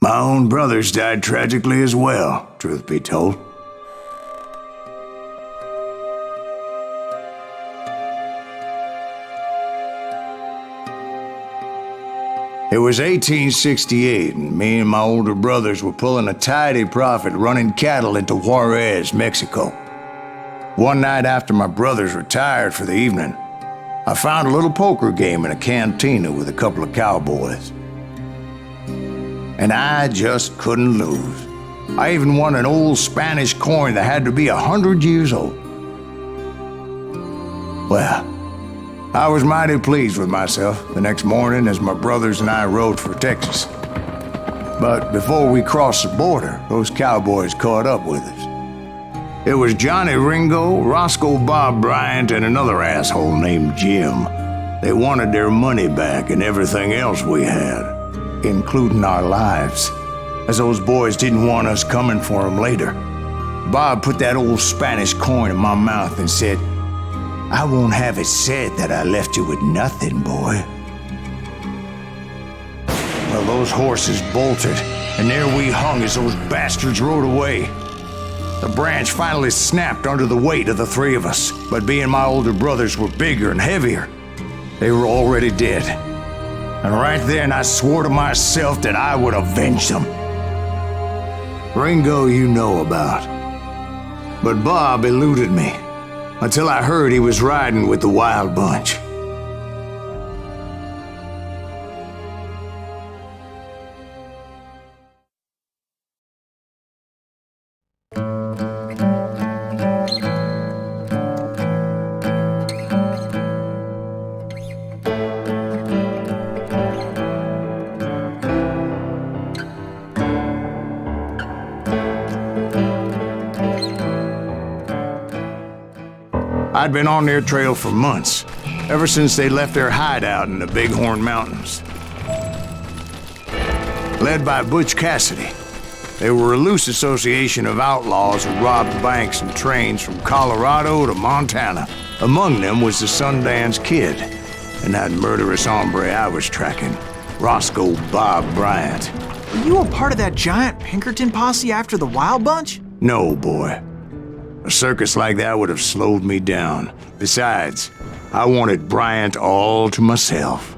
My own brothers died tragically as well, truth be told. It was 1868, and me and my older brothers were pulling a tidy profit running cattle into Juarez, Mexico. One night after my brothers retired for the evening, I found a little poker game in a cantina with a couple of cowboys. And I just couldn't lose. I even won an old Spanish coin that had to be 100 years old. Well, I was mighty pleased with myself the next morning as my brothers and I rode for Texas. But before we crossed the border, those cowboys caught up with us. It was Johnny Ringo, Roscoe Bob Bryant, and another asshole named Jim. They wanted their money back and everything else we had, including our lives, as those boys didn't want us coming for them later. Bob put that old Spanish coin in my mouth and said, "I won't have it said that I left you with nothing, boy." Well, those horses bolted, and there we hung as those bastards rode away. The branch finally snapped under the weight of the three of us, but being my older brothers were bigger and heavier, they were already dead. And right then I swore to myself that I would avenge them. Ringo you know about. But Bob eluded me, until I heard he was riding with the Wild Bunch. I'd been on their trail for months, ever since they left their hideout in the Bighorn Mountains. Led by Butch Cassidy, they were a loose association of outlaws who robbed banks and trains from Colorado to Montana. Among them was the Sundance Kid, and that murderous hombre I was tracking, Roscoe Bob Bryant. Were you a part of that giant Pinkerton posse after the Wild Bunch? No, boy. A circus like that would have slowed me down. Besides, I wanted Bryant all to myself.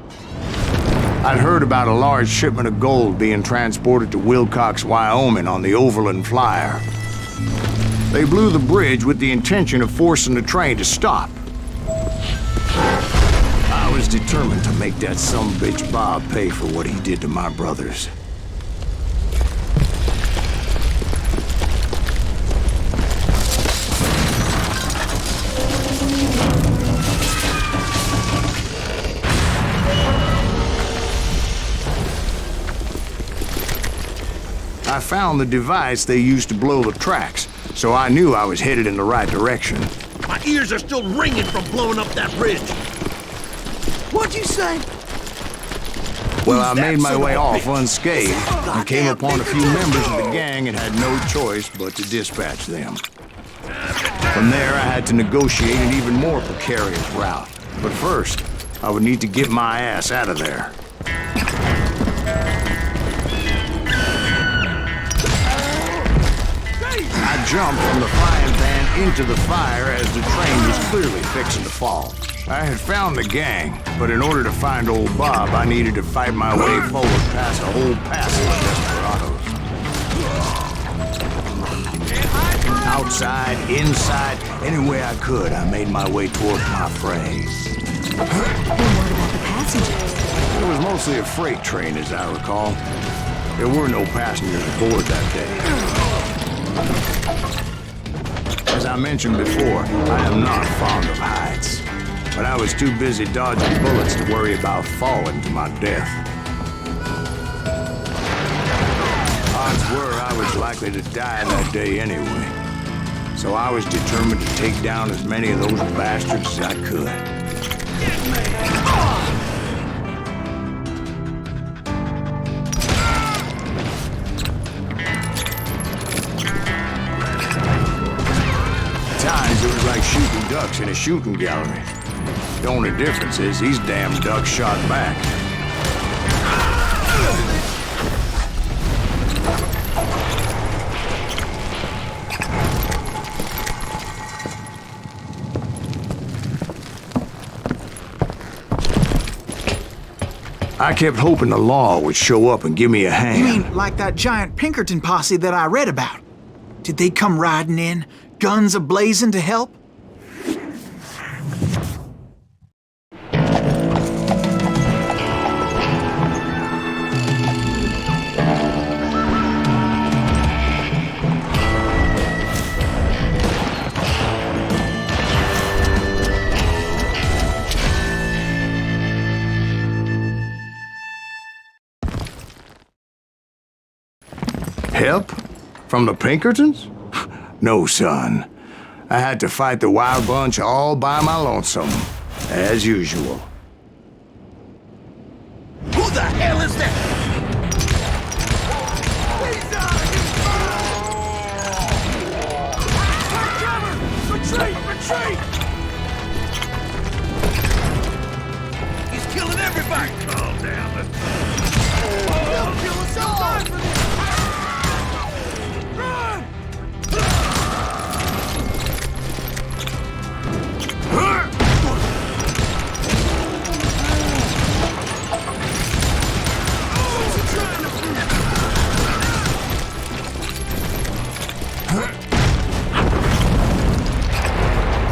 I'd heard about a large shipment of gold being transported to Wilcox, Wyoming on the Overland Flyer. They blew the bridge with the intention of forcing the train to stop. I was determined to make that sumbitch Bob pay for what he did to my brothers. I found the device they used to blow the tracks, so I knew I was headed in the right direction. My ears are still ringing from blowing up that bridge. What'd you say? Well, I made my way off unscathed and came upon a few members of the gang and had no choice but to dispatch them. From there, I had to negotiate an even more precarious route. But first, I would need to get my ass out of there. I jumped from the frying pan into the fire as the train was clearly fixing to fall. I had found the gang, but in order to find old Bob, I needed to fight my way forward past a whole passage of desperados. Outside, inside, any way I could, I made my way towards my prey. And what about the passengers? It was mostly a freight train, as I recall. There were no passengers aboard that day. As I mentioned before, I am not fond of heights, but I was too busy dodging bullets to worry about falling to my death. Odds were I was likely to die that day anyway, so I was determined to take down as many of those bastards as I could. It was like shooting ducks in a shooting gallery. The only difference is these damn ducks shot back. I kept hoping the law would show up and give me a hand. You mean like that giant Pinkerton posse that I read about? Did they come riding in, guns a-blazing to help? Help? From the Pinkertons? No, son. I had to fight the Wild Bunch all by my lonesome, as usual. Who the hell is that? Retreat! Retreat! He's killing everybody! Calm down, let's go. He'll kill us all! Run!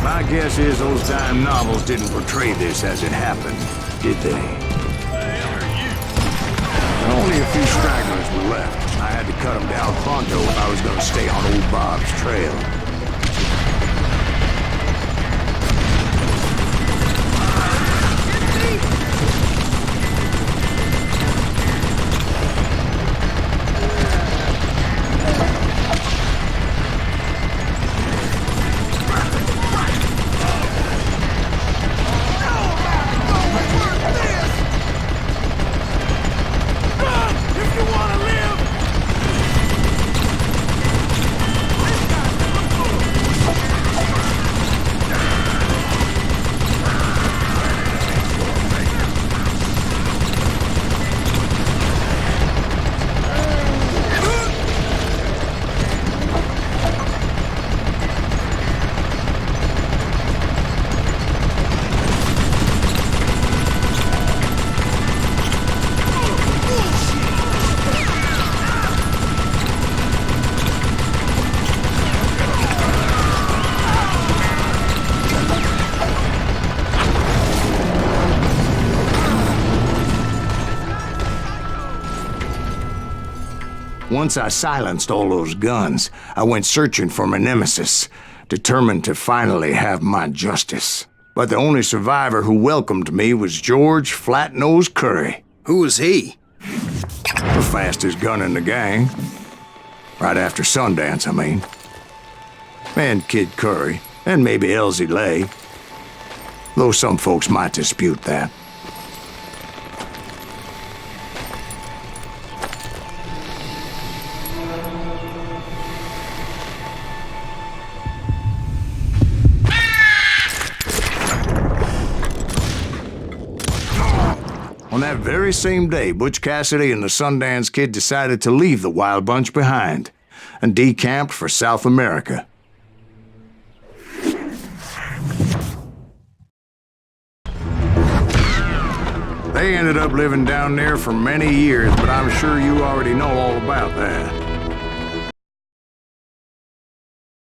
My guess is those dime novels didn't portray this as it happened, did they? Only a few stragglers were left. I had to cut them down pronto if I was going to stay on old Bob's trail. Once I silenced all those guns, I went searching for my nemesis, determined to finally have my justice. But the only survivor who welcomed me was George Flat-Nosed Curry. Who was he? The fastest gun in the gang. Right after Sundance, I mean. And Kid Curry, and maybe Elsie Lay. Though some folks might dispute that. On that very same day, Butch Cassidy and the Sundance Kid decided to leave the Wild Bunch behind and decamped for South America. They ended up living down there for many years, but I'm sure you already know all about that.